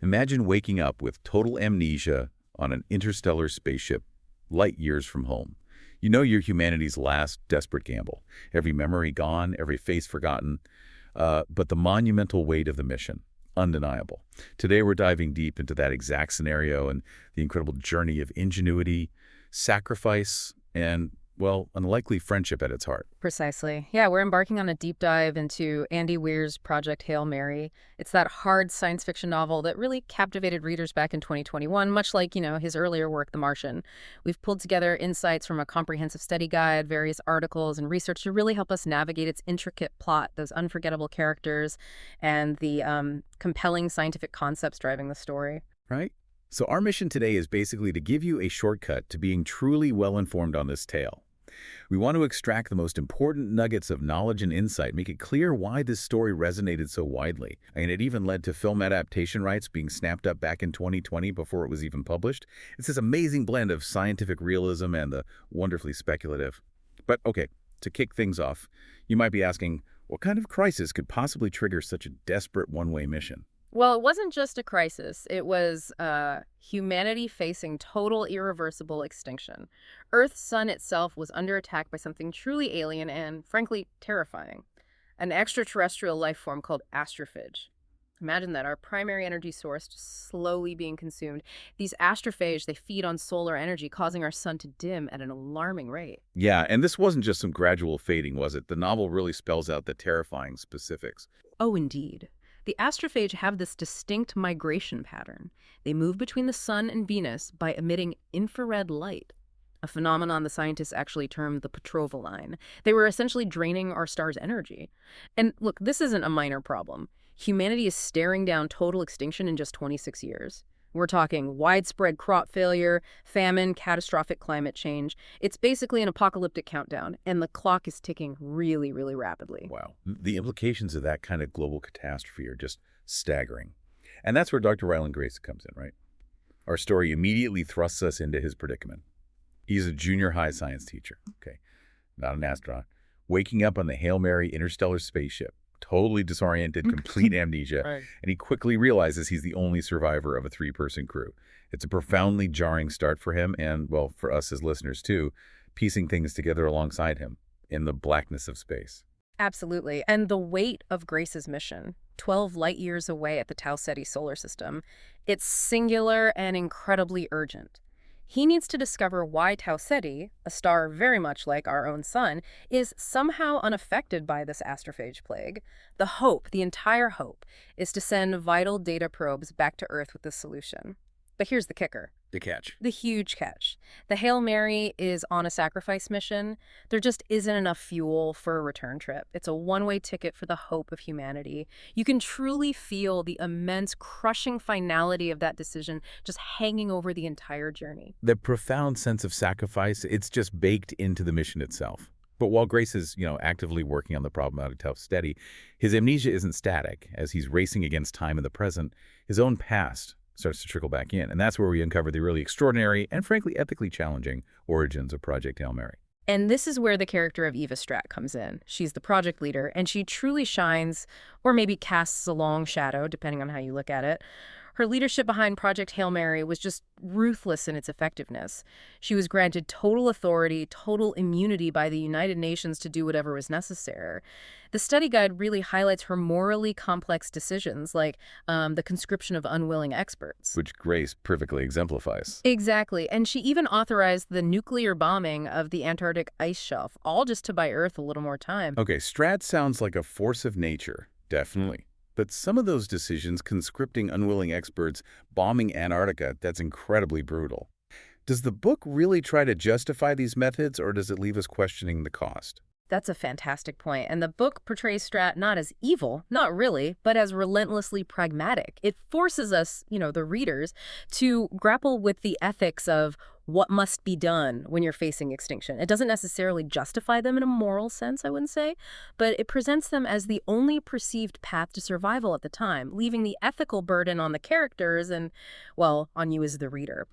Imagine waking up with total amnesia on an interstellar spaceship light years from home. You know you're humanity's last desperate gamble. Every memory gone, every face forgotten, but the monumental weight of the mission, undeniable. Today we're diving deep into that exact scenario and the incredible journey of ingenuity, sacrifice, and, well, unlikely friendship at its heart. Precisely. Yeah, we're embarking on a deep dive into Andy Weir's Project Hail Mary. It's that hard science fiction novel that really captivated readers back in 2021, much like, his earlier work, The Martian. We've pulled together insights from a comprehensive study guide, various articles, and research to really help us navigate its intricate plot, those unforgettable characters, and the compelling scientific concepts driving the story. Right? So our mission today is basically to give you a shortcut to being truly well-informed on this tale. We want to extract the most important nuggets of knowledge and insight, make it clear why this story resonated so widely. And it even led to film adaptation rights being snapped up back in 2020 before it was even published. It's this amazing blend of scientific realism and the wonderfully speculative. But okay, to kick things off, you might be asking, what kind of crisis could possibly trigger such a desperate one-way mission? Well, it wasn't just a crisis. It was humanity facing total irreversible extinction. Earth's sun itself was under attack by something truly alien and, frankly, terrifying. An extraterrestrial life form called astrophage. Imagine that, our primary energy source just slowly being consumed. These astrophage, they feed on solar energy, causing our sun to dim at an alarming rate. Yeah, and this wasn't just some gradual fading, was it? The novel really spells out the terrifying specifics. Oh, indeed. The astrophage have this distinct migration pattern. They move between the sun and Venus by emitting infrared light, a phenomenon the scientists actually termed the Petrova line. They were essentially draining our star's energy. And look, this isn't a minor problem. Humanity is staring down total extinction in just 26 years. We're talking widespread crop failure, famine, catastrophic climate change. It's basically an apocalyptic countdown, and the clock is ticking really, really rapidly. Wow. The implications of that kind of global catastrophe are just staggering. And that's where Dr. Ryland Grace comes in, right? Our story immediately thrusts us into his predicament. He's a junior high science teacher, okay, not an astronaut, waking up on the Hail Mary interstellar spaceship, totally disoriented, complete amnesia, Right. and he quickly realizes he's the only survivor of a three-person crew. It's a profoundly jarring start for him and, well, for us as listeners too, piecing things together alongside him in the blackness of space. Absolutely. And the weight of Grace's mission, 12 light years away at the Tau Ceti solar system, it's singular and incredibly urgent. He needs to discover why Tau Ceti, a star very much like our own sun, is somehow unaffected by this astrophage plague. The hope, the entire hope, is to send vital data probes back to Earth with the solution. But here's the kicker. The catch. The huge catch. The Hail Mary is on a sacrifice mission. There just isn't enough fuel for a return trip. It's a one-way ticket for the hope of humanity. You can truly feel the immense, crushing finality of that decision just hanging over the entire journey. The profound sense of sacrifice, it's just baked into the mission itself. But while Grace is, actively working on the problem out of Tau Ceti, his amnesia isn't static. As he's racing against time in the present, his own past starts to trickle back in. And that's where we uncover the really extraordinary and frankly ethically challenging origins of Project Hail Mary. And this is where the character of Eva Stratt comes in. She's the project leader, and she truly shines, or maybe casts a long shadow, depending on how you look at it. Her leadership behind Project Hail Mary was just ruthless in its effectiveness. She was granted total authority, total immunity by the United Nations to do whatever was necessary. The study guide really highlights her morally complex decisions, like the conscription of unwilling experts. Which Grace perfectly exemplifies. Exactly. And she even authorized the nuclear bombing of the Antarctic ice shelf, all just to buy Earth a little more time. Okay, Stratt sounds like a force of nature, definitely. But some of those decisions, conscripting unwilling experts, bombing Antarctica, that's incredibly brutal. Does the book really try to justify these methods, or does it leave us questioning the cost? That's a fantastic point. And the book portrays Stratt not as evil, not really, but as relentlessly pragmatic. It forces us, the readers, to grapple with the ethics of what must be done when you're facing extinction. It doesn't necessarily justify them in a moral sense, I wouldn't say, but it presents them as the only perceived path to survival at the time, leaving the ethical burden on the characters and, well, on you as the reader.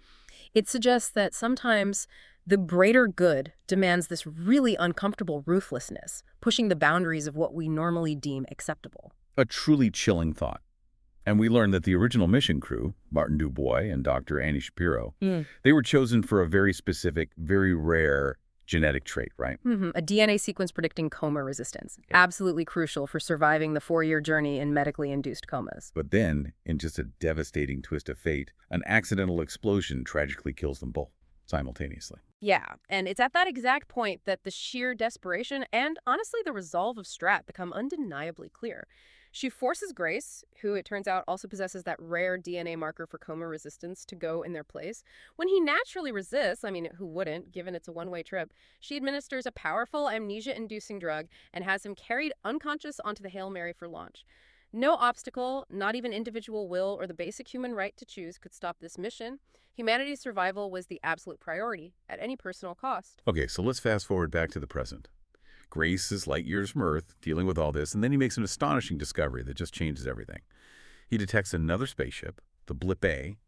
It suggests that sometimes the greater good demands this really uncomfortable ruthlessness, pushing the boundaries of what we normally deem acceptable. A truly chilling thought. And we learned that the original mission crew, Martin Dubois and Dr. Annie Shapiro, Mm. they were chosen for a very specific, very rare genetic trait, right? A DNA sequence predicting coma resistance. Yeah. Absolutely crucial for surviving the 4-year journey in medically induced comas. But then, in just a devastating twist of fate, an accidental explosion tragically kills them both simultaneously. Yeah, and it's at that exact point that the sheer desperation and, honestly, the resolve of Strat become undeniably clear. She forces Grace, who it turns out also possesses that rare DNA marker for coma resistance, to go in their place. When he naturally resists, I mean, who wouldn't, given it's a one-way trip, she administers a powerful amnesia-inducing drug and has him carried unconscious onto the Hail Mary for launch. No obstacle, not even individual will or the basic human right to choose, could stop this mission. Humanity's survival was the absolute priority, at any personal cost. Okay, so let's fast forward back to the present. Grace is light years from Earth, dealing with all this, and then he makes an astonishing discovery that just changes everything. He detects another spaceship, the Blip A,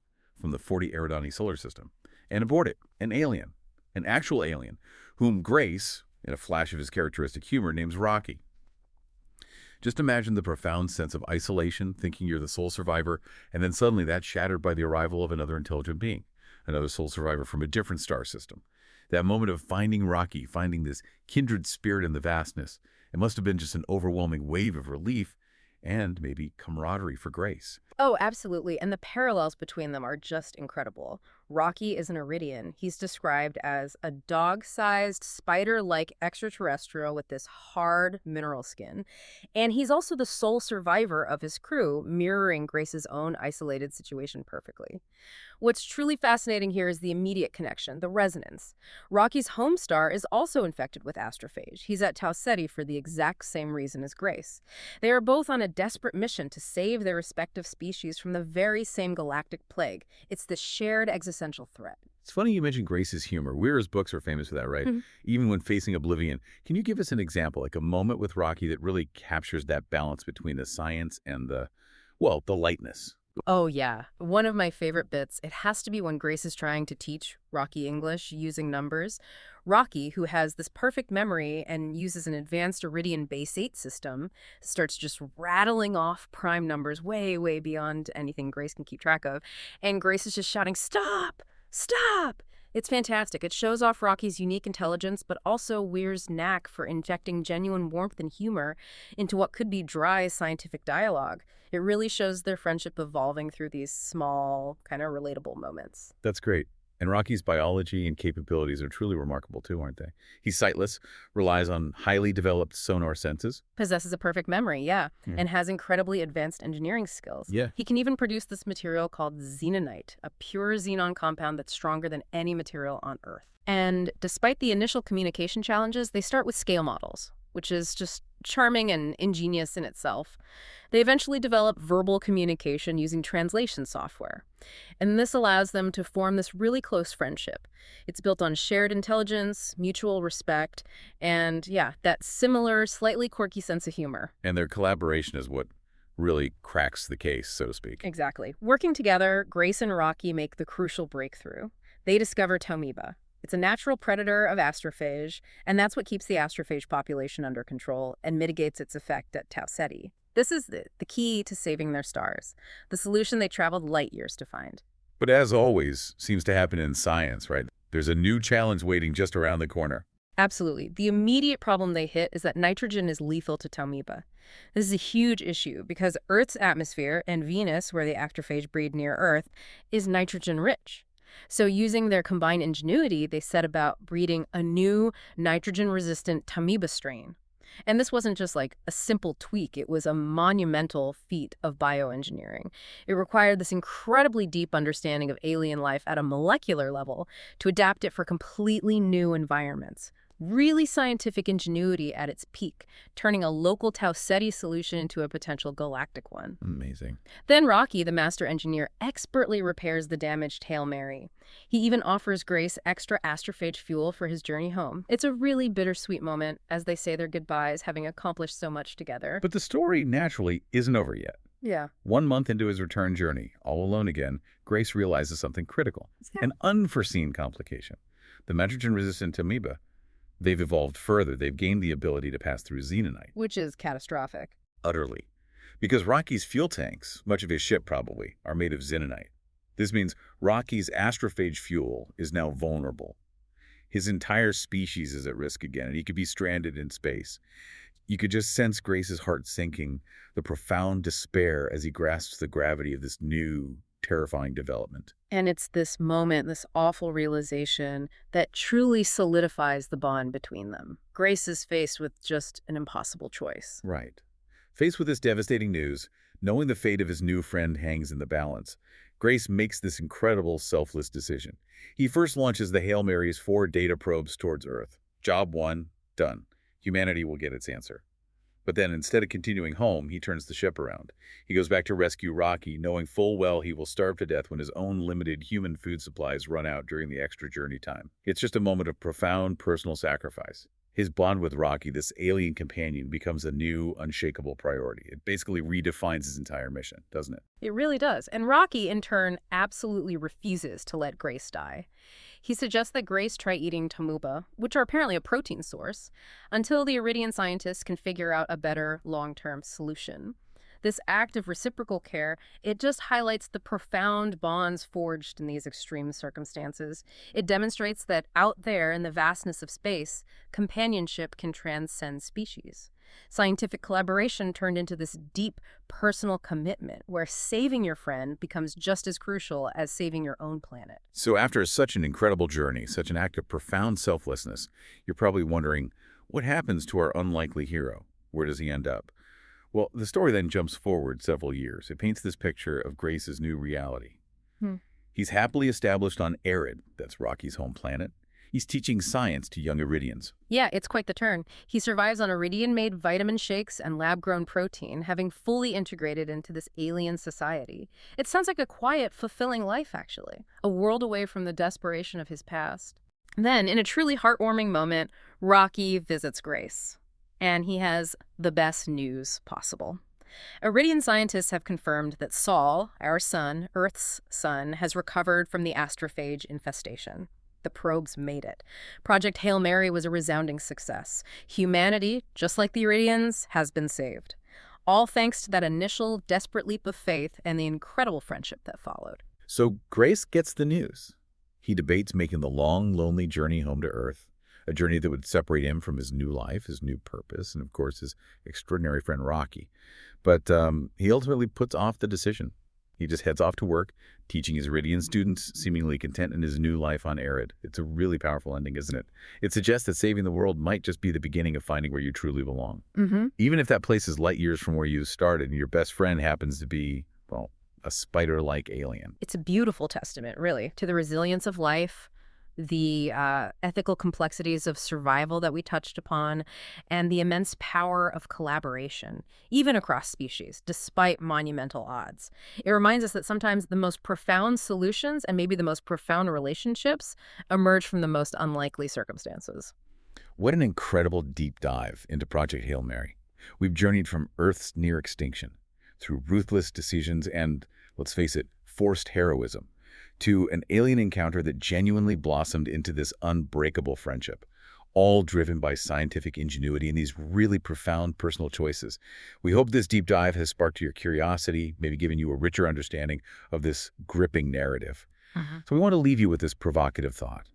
from the 40 Eridani solar system, and aboard it, an alien, an actual alien, whom Grace, in a flash of his characteristic humor, names Rocky. Just imagine the profound sense of isolation, thinking you're the sole survivor, and then suddenly that's shattered by the arrival of another intelligent being, another sole survivor from a different star system. That moment of finding Rocky, finding this kindred spirit in the vastness, it must have been just an overwhelming wave of relief and maybe camaraderie for Grace. Oh, absolutely. And the parallels between them are just incredible. Rocky is an Iridian. He's described as a dog-sized, spider-like extraterrestrial with this hard mineral skin. And he's also the sole survivor of his crew, mirroring Grace's own isolated situation perfectly. What's truly fascinating here is the immediate connection, the resonance. Rocky's home star is also infected with astrophage. He's at Tau Ceti for the exact same reason as Grace. They are both on a desperate mission to save their respective species from the very same galactic plague. It's the shared existential threat. It's funny you mentioned Grace's humor. Weir's books are famous for that, right? Even when facing oblivion. Can you give us an example, like a moment with Rocky that really captures that balance between the science and the lightness? Oh, yeah. One of my favorite bits, it has to be when Grace is trying to teach Rocky English using numbers. Rocky, who has this perfect memory and uses an advanced Iridian base 8 system, starts just rattling off prime numbers way, way beyond anything Grace can keep track of. And Grace is just shouting, "Stop! Stop!" It's fantastic. It shows off Rocky's unique intelligence, but also Weir's knack for injecting genuine warmth and humor into what could be dry scientific dialogue. It really shows their friendship evolving through these small, kind of relatable moments. That's great. And Rocky's biology and capabilities are truly remarkable too, aren't they? He's sightless, relies on highly developed sonar senses. Possesses a perfect memory, yeah, Yeah. and has incredibly advanced engineering skills. Yeah. He can even produce this material called xenonite, a pure xenon compound that's stronger than any material on Earth. And despite the initial communication challenges, they start with scale models, which is just charming and ingenious in itself. They eventually develop verbal communication using translation software. And this allows them to form this really close friendship. It's built on shared intelligence, mutual respect, and yeah, that similar, slightly quirky sense of humor. And their collaboration is what really cracks the case, so to speak. Exactly. Working together, Grace and Rocky make the crucial breakthrough. They discover Tomiba. It's a natural predator of astrophage, and that's what keeps the astrophage population under control and mitigates its effect at Tau Ceti. This is the key to saving their stars, the solution they traveled light years to find. But as always, seems to happen in science, right? There's a new challenge waiting just around the corner. Absolutely. The immediate problem they hit is that nitrogen is lethal to Tomiba. This is a huge issue because Earth's atmosphere and Venus, where the astrophage breed near Earth, is nitrogen-rich. So using their combined ingenuity, they set about breeding a new nitrogen-resistant Tomiba strain. And this wasn't just like a simple tweak, it was a monumental feat of bioengineering. It required this incredibly deep understanding of alien life at a molecular level to adapt it for completely new environments. Really scientific ingenuity at its peak, turning a local Tau Ceti solution into a potential galactic one. Amazing. Then Rocky, the master engineer, expertly repairs the damaged Hail Mary. He even offers Grace extra astrophage fuel for his journey home. It's a really bittersweet moment as they say their goodbyes, having accomplished so much together. But the story, naturally, isn't over yet. Yeah. 1 month into his return journey, all alone again, Grace realizes something critical, an unforeseen complication. The nitrogen-resistant amoeba, they've evolved further. They've gained the ability to pass through xenonite. Which is catastrophic. Utterly. Because Rocky's fuel tanks, much of his ship probably, are made of xenonite. This means Rocky's astrophage fuel is now vulnerable. His entire species is at risk again, and he could be stranded in space. You could just sense Grace's heart sinking, the profound despair as he grasps the gravity of this new, terrifying development. And it's this moment, this awful realization, that truly solidifies the bond between them. Grace is faced with just an impossible choice. Right. Faced with this devastating news, knowing the fate of his new friend hangs in the balance, Grace makes this incredible, selfless decision. He first launches the Hail Mary's 4 data probes towards Earth. Job 1, done. Humanity will get its answer. But then, instead of continuing home, he turns the ship around. He goes back to rescue Rocky, knowing full well he will starve to death when his own limited human food supplies run out during the extra journey time. It's just a moment of profound personal sacrifice. His bond with Rocky, this alien companion, becomes a new, unshakable priority. It basically redefines his entire mission, doesn't it? It really does. And Rocky, in turn, absolutely refuses to let Grace die. He suggests that Grace try eating tamuba, which are apparently a protein source, until the Iridian scientists can figure out a better long-term solution. This act of reciprocal care, it just highlights the profound bonds forged in these extreme circumstances. It demonstrates that out there in the vastness of space, companionship can transcend species. Scientific collaboration turned into this deep personal commitment where saving your friend becomes just as crucial as saving your own planet. So after such an incredible journey, such an act of profound selflessness, you're probably wondering, what happens to our unlikely hero? Where does he end up? Well, the story then jumps forward several years. It paints this picture of Grace's new reality. He's happily established on Arid, that's Rocky's home planet. He's teaching science to young Iridians. Yeah, it's quite the turn. He survives on Iridian-made vitamin shakes and lab-grown protein, having fully integrated into this alien society. It sounds like a quiet, fulfilling life, actually. A world away from the desperation of his past. Then, in a truly heartwarming moment, Rocky visits Grace. And he has the best news possible. Iridian scientists have confirmed that Sol, our sun, Earth's sun, has recovered from the astrophage infestation. The probes made it. Project Hail Mary was a resounding success. Humanity, just like the Iridians, has been saved. All thanks to that initial desperate leap of faith and the incredible friendship that followed. So Grace gets the news. He debates making the long, lonely journey home to Earth, a journey that would separate him from his new life, his new purpose, and of course his extraordinary friend Rocky. But he ultimately puts off the decision. He just heads off to work, teaching his Iridian students, seemingly content in his new life on Arid. It's a really powerful ending, isn't it? It suggests that saving the world might just be the beginning of finding where you truly belong. Even if that place is light years from where you started and your best friend happens to be, well, a spider-like alien. It's a beautiful testament, really, to the resilience of life, the ethical complexities of survival that we touched upon, and the immense power of collaboration, even across species, despite monumental odds. It reminds us that sometimes the most profound solutions and maybe the most profound relationships emerge from the most unlikely circumstances. What an incredible deep dive into Project Hail Mary. We've journeyed from Earth's near extinction, through ruthless decisions and, let's face it, forced heroism, to an alien encounter that genuinely blossomed into this unbreakable friendship, all driven by scientific ingenuity and these really profound personal choices. We hope this deep dive has sparked your curiosity, maybe given you a richer understanding of this gripping narrative. So we want to leave you with this provocative thought.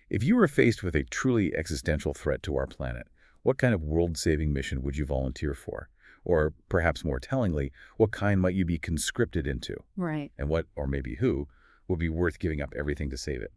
If you were faced with a truly existential threat to our planet, what kind of world-saving mission would you volunteer for? Or perhaps more tellingly, what kind might you be conscripted into? Right. And what, or maybe who, would be worth giving up everything to save it?